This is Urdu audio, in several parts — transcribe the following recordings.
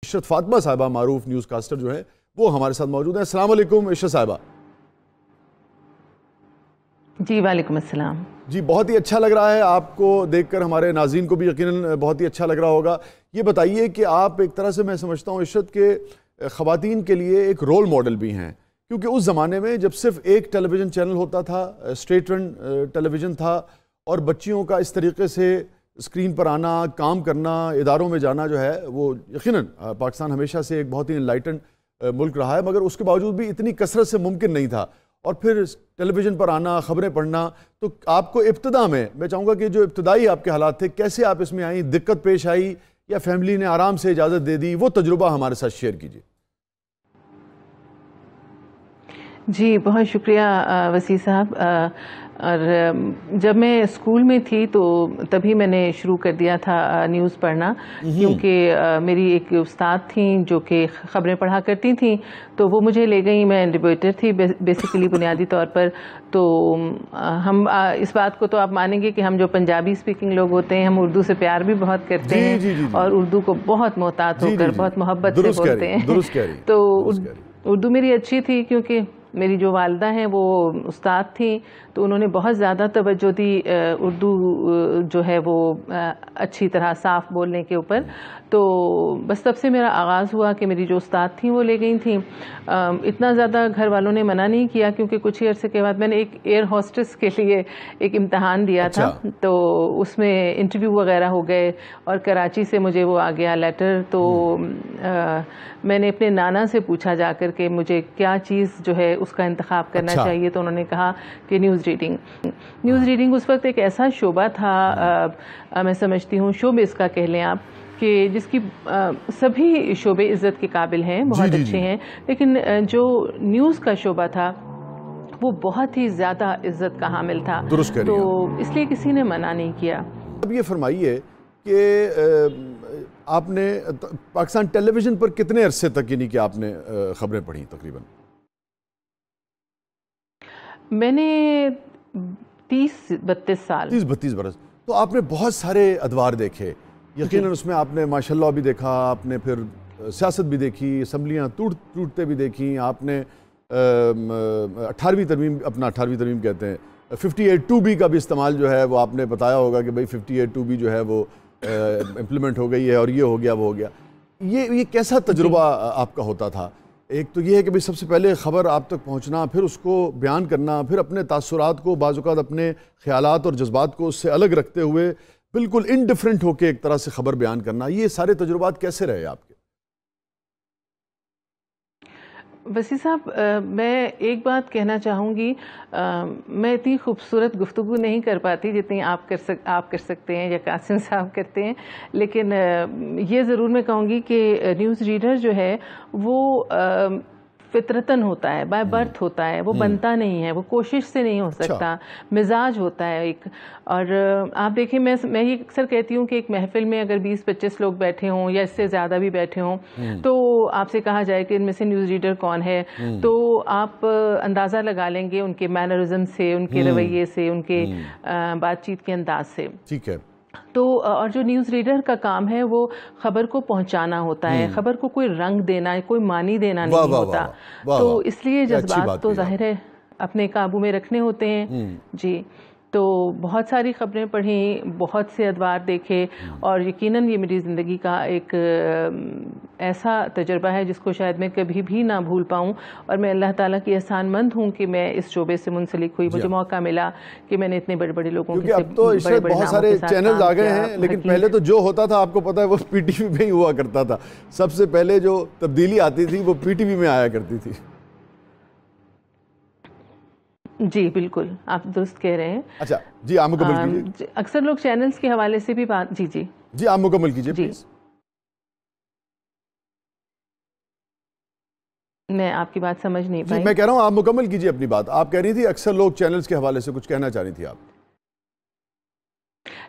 عشرت فاطمہ صاحبہ معروف نیوز کاسٹر جو ہے وہ ہمارے ساتھ موجود ہیں۔ السلام علیکم عشرت صاحبہ۔ جی وعلیکم السلام۔ جی بہت ہی اچھا لگ رہا ہے آپ کو دیکھ کر، ہمارے ناظرین کو بھی یقیناً بہت ہی اچھا لگ رہا ہوگا۔ یہ بتائیے کہ آپ ایک طرح سے میں سمجھتا ہوں عشرت کے خواتین کے لیے ایک رول ماڈل بھی ہیں، کیونکہ اس زمانے میں جب صرف ایک ٹیلی ویژن چینل ہوتا تھا، اسٹیٹ رن ٹیلی ویژن تھا، اور بچیوں کا اس طریقے سے اسکرین پر آنا، کام کرنا، اداروں میں جانا جو ہے وہ یقیناً پاکستان ہمیشہ سے ایک بہت ہی انلائٹنڈ ملک رہا ہے، مگر اس کے باوجود بھی اتنی کثرت سے ممکن نہیں تھا۔ اور پھر ٹیلی ویژن پر آنا، خبریں پڑھنا، تو آپ کو ابتدا میں چاہوں گا کہ جو ابتدائی آپ کے حالات تھے کیسے آپ اس میں آئیں، دقت پیش آئی یا فیملی نے آرام سے اجازت دے دی، وہ تجربہ ہمارے ساتھ شیئر کیجیے۔ جی بہت شکریہ وسیع صاحب۔ اور جب میں اسکول میں تھی تو تبھی میں نے شروع کر دیا تھا نیوز پڑھنا، کیونکہ میری ایک استاد تھیں جو کہ خبریں پڑھا کرتی تھیں، تو وہ مجھے لے گئیں۔ میں ڈبیٹر تھی بیسیکلی بنیادی طور پر، تو ہم اس بات کو تو آپ مانیں گے کہ ہم جو پنجابی اسپیکنگ لوگ ہوتے ہیں ہم اردو سے پیار بھی بہت کرتے ہیں اور اردو کو بہت محتاط ہو کر بہت محبت سے بولتے ہیں۔ تو اردو میری اچھی تھی، کیونکہ میری جو والدہ ہیں وہ استاد تھیں، تو انہوں نے بہت زیادہ توجہ دی اردو جو ہے وہ اچھی طرح صاف بولنے کے اوپر۔ تو بس تب سے میرا آغاز ہوا کہ میری جو استاد تھیں وہ لے گئی تھیں۔ اتنا زیادہ گھر والوں نے منع نہیں کیا، کیونکہ کچھ ہی عرصے کے بعد میں نے ایک ایئر ہوسٹس کے لیے ایک امتحان دیا تھا، تو اس میں انٹرویو وغیرہ ہو گئے اور کراچی سے مجھے وہ آ گیا لیٹر۔ تو میں نے اپنے نانا سے پوچھا جا کر کہ مجھے کیا چیز جو ہے اس کا انتخاب کرنا چاہیے، تو انہوں نے کہا کہ نیوز ریڈنگ اس وقت ایک ایسا شعبہ تھا، میں سمجھتی ہوں شوبز کا کہہ لیں آپ، کہ جس کی سبھی شعبے عزت کے قابل ہیں، بہت اچھے ہیں، لیکن جو نیوز کا شعبہ تھا وہ بہت ہی زیادہ عزت کا حامل تھا، تو اس لیے کسی نے منع نہیں کیا۔ اب یہ فرمائیے کہ آپ نے پاکستان ٹیلی ویژن پر کتنے عرصے تک یعنی کہ آپ نے خبریں پڑھی تقریباً؟ میں نے 30-32 سال۔ 30-32 برس۔ تو آپ نے بہت سارے ادوار دیکھے، یقیناً اس میں آپ نے ماشاء اللہ بھی دیکھا، آپ نے پھر سیاست بھی دیکھی، اسمبلیاں ٹوٹتے بھی دیکھیں، آپ نے 18ویں ترمیم، اپنا 18ویں ترمیم کہتے ہیں 58(2)B کا بھی استعمال جو ہے وہ آپ نے بتایا ہوگا کہ بھئی 58(2)B جو ہے وہ امپلیمنٹ ہو گئی ہے اور یہ ہو گیا وہ ہو گیا۔ یہ کیسا تجربہ آپ کا ہوتا تھا؟ ایک تو یہ ہے کہ بھئی سب سے پہلے خبر آپ تک پہنچنا، پھر اس کو بیان کرنا، پھر اپنے تاثرات کو، بعض اوقات اپنے خیالات اور جذبات کو اس سے الگ رکھتے ہوئے بالکل انڈیفرنٹ ہو کے ایک طرح سے خبر بیان کرنا، یہ سارے تجربات کیسے رہے آپ کے؟ وسیع صاحب میں ایک بات کہنا چاہوں گی، میں اتنی خوبصورت گفتگو نہیں کر پاتی جتنی آپ کر سکتے ہیں یا قاسم صاحب کرتے ہیں، لیکن یہ ضرور میں کہوں گی کہ نیوز ریڈر جو ہے وہ فطرتاً ہوتا ہے، بائی برتھ ہوتا ہے، وہ بنتا نہیں ہے، وہ کوشش سے نہیں ہو سکتا، مزاج ہوتا ہے ایک۔ اور آپ دیکھیں میں یہ اکثر کہتی ہوں کہ ایک محفل میں اگر 20-25 لوگ بیٹھے ہوں یا اس سے زیادہ بھی بیٹھے ہوں، تو آپ سے کہا جائے کہ ان میں سے نیوز ریڈر کون ہے، تو آپ اندازہ لگا لیں گے ان کے مینرزم سے، ان کے رویے سے، ان کے بات چیت کے انداز سے۔ ٹھیک ہے۔ تو اور جو نیوز ریڈر کا کام ہے وہ خبر کو پہنچانا ہوتا ہے، خبر کو کوئی رنگ دینا، کوئی معنی دینا نہیں ہوتا، تو اس لیے جذبات تو ظاہر ہے اپنے قابو میں رکھنے ہوتے ہیں۔ جی تو بہت ساری خبریں پڑھیں، بہت سے ادوار دیکھے، اور یقیناً یہ میری زندگی کا ایک ایسا تجربہ ہے جس کو شاید میں کبھی بھی نہ بھول پاؤں، اور میں اللہ تعالیٰ کی احسان مند ہوں کہ میں اس شعبے سے منسلک ہوئی، مجھے موقع ملا کہ میں نے اتنے بڑے بڑے لوگوں کے اب تو بہت سارے چینلز آ گئے ہیں، لیکن پہلے تو جو ہوتا تھا آپ کو پتہ ہے وہ پی ٹی وی میں ہی ہوا کرتا تھا، سب سے پہلے جو تبدیلی آتی تھی وہ پی ٹی وی میں آیا کرتی تھی۔ جی بالکل آپ درست کہہ رہے ہیں۔ اچھا جی آپ مکمل کیجئے۔ اکثر لوگ چینلز کے حوالے سے بھی بات جی آپ مکمل کیجئے پلیز۔ میں آپ کی بات سمجھ نہیں پائی۔ میں کہہ رہا ہوں آپ مکمل کیجئے اپنی بات، آپ کہہ رہی تھی اکثر لوگ چینلز کے حوالے سے کچھ کہنا چاہ رہی تھی آپ۔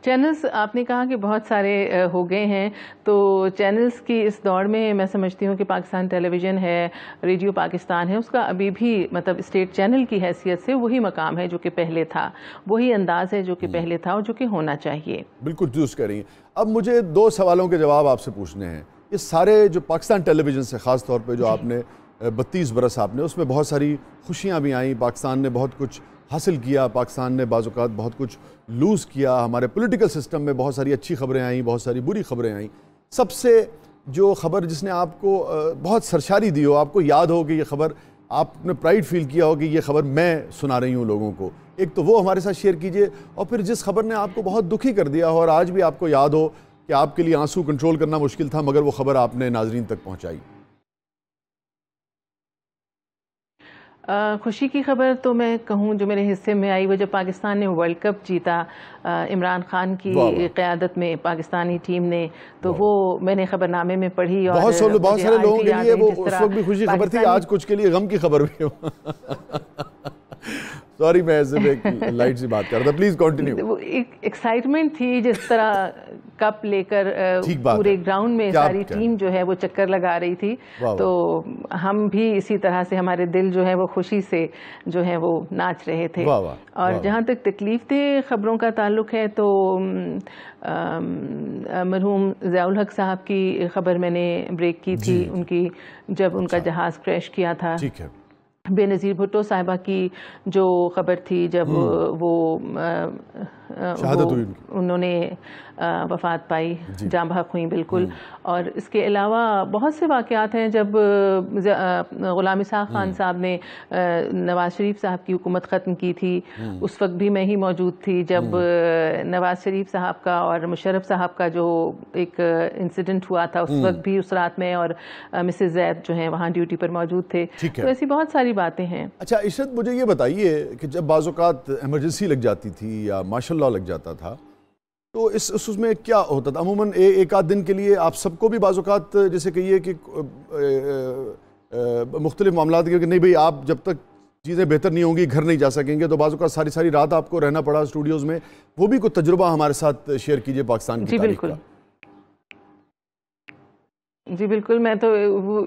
چینلز آپ نے کہا کہ بہت سارے ہو گئے ہیں، تو چینلز کی اس دور میں میں سمجھتی ہوں کہ پاکستان ٹیلی ویژن ہے، ریڈیو پاکستان ہے، اس کا ابھی بھی مطلب اسٹیٹ چینل کی حیثیت سے وہی مقام ہے جو کہ پہلے تھا، وہی انداز ہے جو کہ پہلے تھا اور جو کہ ہونا چاہیے۔ بالکل درست کہہ رہی ہیں۔ اب مجھے 2 سوالوں کے جواب آپ سے پوچھنے ہیں۔ یہ سارے جو پاکستان ٹیلی ویژن سے خاص طور پہ جو آپ نے 32 برس آپ نے، اس میں بہت ساری خوشیاں بھی آئیں، پاکستان نے بہت کچھ حاصل کیا، پاکستان نے بعض اوقات بہت کچھ لوز کیا، ہمارے پولیٹیکل سسٹم میں بہت ساری اچھی خبریں آئیں، بہت ساری بری خبریں آئیں. سب سے جو خبر جس نے آپ کو بہت سرشاری دی ہو، آپ کو یاد ہو کہ یہ خبر آپ نے پرائیڈ فیل کیا ہو کہ یہ خبر میں سنا رہی ہوں لوگوں کو، ایک تو وہ ہمارے ساتھ شیئر کیجئے، اور پھر جس خبر نے آپ کو بہت دکھی کر دیا ہو اور آج بھی آپ کو یاد ہو کہ آپ کے لیے آنسو کنٹرول کرنا مشکل تھا مگر وہ خبر آپ نے ناظرین تک پہنچائی. خوشی کی خبر تو میں کہوں جو میرے حصے میں آئی وہ جب پاکستان نے ورلڈ کپ جیتا عمران خان کی قیادت میں پاکستانی ٹیم نے، تو وہ میں نے خبر نامے میں پڑھی. اور بہت سارے لوگوں کے لیے وہ اس وقت بھی خوشی خبر تھی، آج کچھ کے لیے غم کی خبر بھی ہو. سوری میں ایسے ایک لائٹ سی بات کر رہا تھا، پلیز کنٹینیو. وہ ایک ایکسائٹمنٹ تھی جس طرح کپ لے کر پورے گراؤنڈ میں ساری ٹیم جو ہے وہ چکر لگا رہی تھی، تو ہم بھی اسی طرح سے ہمارے دل جو ہے وہ خوشی سے جو ہے وہ ناچ رہے تھے. اور جہاں تک تکلیف دہ خبروں کا تعلق ہے تو مرحوم ضیاء الحق صاحب کی خبر میں نے بریک کی تھی، ان کی جب ان کا جہاز کریش کیا تھا. بے نظیر بھٹو صاحبہ کی جو خبر تھی جب وہ انہوں نے وفات پائی، جاں بحق ہوئیں بالکل. اور اس کے علاوہ بہت سے واقعات ہیں. جب غلام اسحاق خان صاحب نے نواز شریف صاحب کی حکومت ختم کی تھی، اس وقت بھی میں ہی موجود تھی. جب نواز شریف صاحب کا اور مشرف صاحب کا جو ایک انسیڈنٹ ہوا تھا، اس وقت بھی اس رات میں اور مسز زید جو ہیں وہاں ڈیوٹی پر موجود تھے. تو ایسی بہت ساری باتیں ہیں. اچھا عشرت، مجھے یہ بتائیے کہ جب بعض اوقات ایمرجنسی لگ جاتی تھی یا ماشاء اللہ لگ جاتا تھا تو اس میں کیا ہوتا تھا؟ عموماً ایک آدھ دن کے لیے آپ سب کو بھی بعض اوقات جیسے کہیے کہ مختلف معاملات کے کہ نہیں بھئی آپ جب تک چیزیں بہتر نہیں ہوں گی گھر نہیں جا سکیں گے، تو بعض اوقات ساری رات آپ کو رہنا پڑا اسٹوڈیوز میں. وہ بھی کوئی تجربہ ہمارے ساتھ شیئر کیجئے پاکستان کی تاریخ کا. جی بالکل. میں تو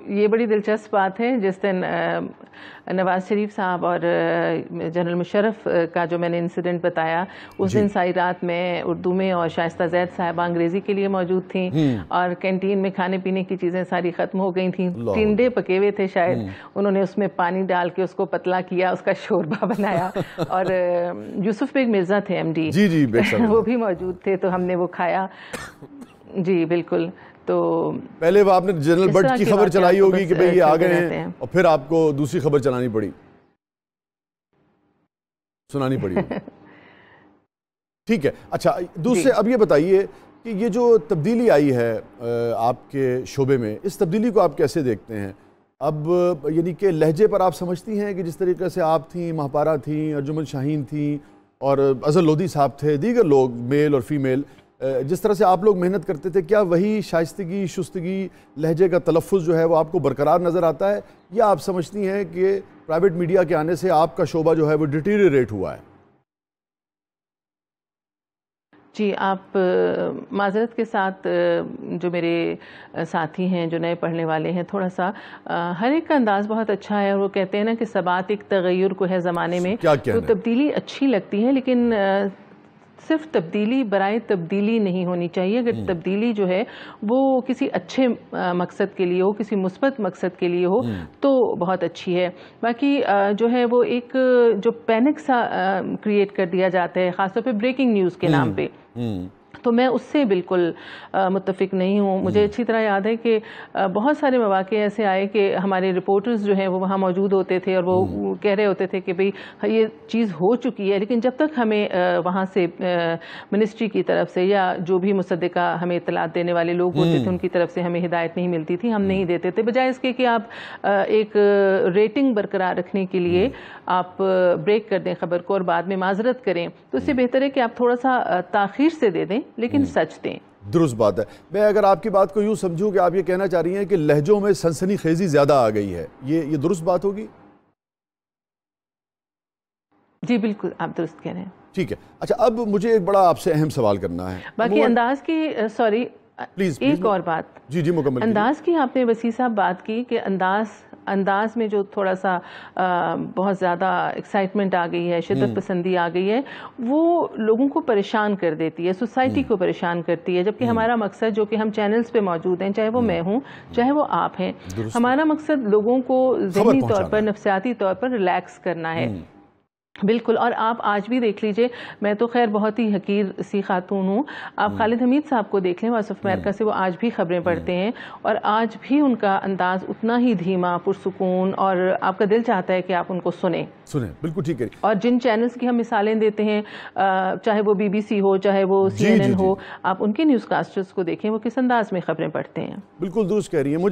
یہ بڑی دلچسپ بات ہے جس دن نواز شریف صاحب اور جنرل مشرف کا جو میں نے انسیڈنٹ بتایا، اس دن ساری رات میں اردو میں اور شائستہ زید صاحبہ انگریزی کے لیے موجود تھیں، اور کینٹین میں کھانے پینے کی چیزیں ساری ختم ہو گئی تھیں. ٹنڈے پکے ہوئے تھے شاید، انہوں نے اس میں پانی ڈال کے اس کو پتلا کیا، اس کا شوربہ بنایا. اور یوسف بیگ مرزا تھے ایم ڈی، وہ بھی موجود تھے، تو ہم نے وہ کھایا. جی بالکل. تو پہلے وہ آپ نے جنرل بٹ کی خبر چلائی ہوگی کہ بھئی یہ آ گئے ہیں، اور پھر آپ کو دوسری خبر چلانی پڑی، سنانی پڑی. ٹھیک ہے. اچھا دوسرے اب یہ بتائیے کہ یہ جو تبدیلی آئی ہے آپ کے شعبے میں، اس تبدیلی کو آپ کیسے دیکھتے ہیں؟ اب یعنی کہ لہجے پر آپ سمجھتی ہیں کہ جس طریقے سے آپ تھیں، مہپارہ تھیں، ارجمن شاہین تھیں، اور اظہر لودھی صاحب تھے، دیگر لوگ میل اور فیمیل، جس طرح سے آپ لوگ محنت کرتے تھے، کیا وہی شائستگی، شستگی، لہجے کا تلفظ جو ہے وہ آپ کو برقرار نظر آتا ہے، یا آپ سمجھتی ہیں کہ پرائیویٹ میڈیا کے آنے سے آپ کا شعبہ جو ہے وہ ڈیٹیریٹ ہوا ہے؟ جی آپ معذرت کے ساتھ جو میرے ساتھی ہیں جو نئے پڑھنے والے ہیں، تھوڑا سا ہر ایک کا انداز بہت اچھا ہے، اور وہ کہتے ہیں نا کہ ثبات ایک تغیر کو ہے زمانے میں، تو تبدیلی اچھی لگتی ہے، لیکن صرف تبدیلی برائے تبدیلی نہیں ہونی چاہیے. اگر تبدیلی جو ہے وہ کسی اچھے مقصد کے لیے ہو، کسی مثبت مقصد کے لیے ہو تو بہت اچھی ہے. باقی جو ہے وہ ایک جو پینک سا کریٹ کر دیا جاتا ہے خاص طور پہ بریکنگ نیوز کے نام پہ، تو میں اس سے بالکل متفق نہیں ہوں. مجھے اچھی طرح یاد ہے کہ بہت سارے مواقع ایسے آئے کہ ہمارے رپورٹرز جو ہیں وہ وہاں موجود ہوتے تھے اور وہ کہہ رہے ہوتے تھے کہ بھئی یہ چیز ہو چکی ہے، لیکن جب تک ہمیں وہاں سے منسٹری کی طرف سے یا جو بھی مصدقہ ہمیں اطلاعات دینے والے لوگ ہوتے تھے ان کی طرف سے ہمیں ہدایت نہیں ملتی تھی، ہم نہیں دیتے تھے. بجائے اس کے کہ آپ ایک ریٹنگ برقرار رکھنے کے لیے آپ بریک کر دیں خبر کو اور بعد میں معذرت کریں، تو اس سے بہتر ہے کہ آپ تھوڑا سا تاخیر سے دے دیں لیکن سچ دیں. درست بات ہے. میں اگر آپ کی بات کو یوں سمجھوں کہ آپ یہ کہنا چاہ رہی ہیں کہ لہجوں میں سنسنی خیزی زیادہ آ گئی ہے، یہ درست بات ہوگی؟ جی بالکل آپ درست کہہ رہے ہیں. ٹھیک ہے. اچھا اب مجھے ایک بڑا آپ سے اہم سوال کرنا ہے. باقی انداز کی سوری پلیز ایک اور بات، جی مکمل انداز کی آپ نے وسیع صاحب بات کی کہ انداز انداز میں جو تھوڑا سا بہت زیادہ ایکسائٹمنٹ آ گئی ہے، شدت پسندی آ گئی ہے، وہ لوگوں کو پریشان کر دیتی ہے، سوسائٹی کو پریشان کرتی ہے، جبکہ ہمارا مقصد جو کہ ہم چینلز پہ موجود ہیں، چاہے وہ میں ہوں چاہے وہ آپ ہیں، ہمارا مقصد لوگوں کو ذہنی طور پر، نفسیاتی طور پر ریلیکس کرنا ہے. بالکل. اور آپ آج بھی دیکھ لیجئے، میں تو خیر بہت ہی حقیر سی خاتون ہوں، آپ خالد حمید صاحب کو دیکھ لیں، وائس آف امریکہ سے، وہ آج بھی خبریں پڑھتے ہیں اور آج بھی ان کا انداز اتنا ہی دھیما، پرسکون، اور آپ کا دل چاہتا ہے کہ آپ ان کو سنیں. بالکل ٹھیک ہے. اور جن چینلز کی ہم مثالیں دیتے ہیں، چاہے وہ BBC ہو، چاہے وہ CNN ہو، آپ ان کے نیوز کاسٹرز کو دیکھیں، وہ کس انداز میں خبریں پڑھتے ہیں. بالکل درست کہہ رہی ہیں.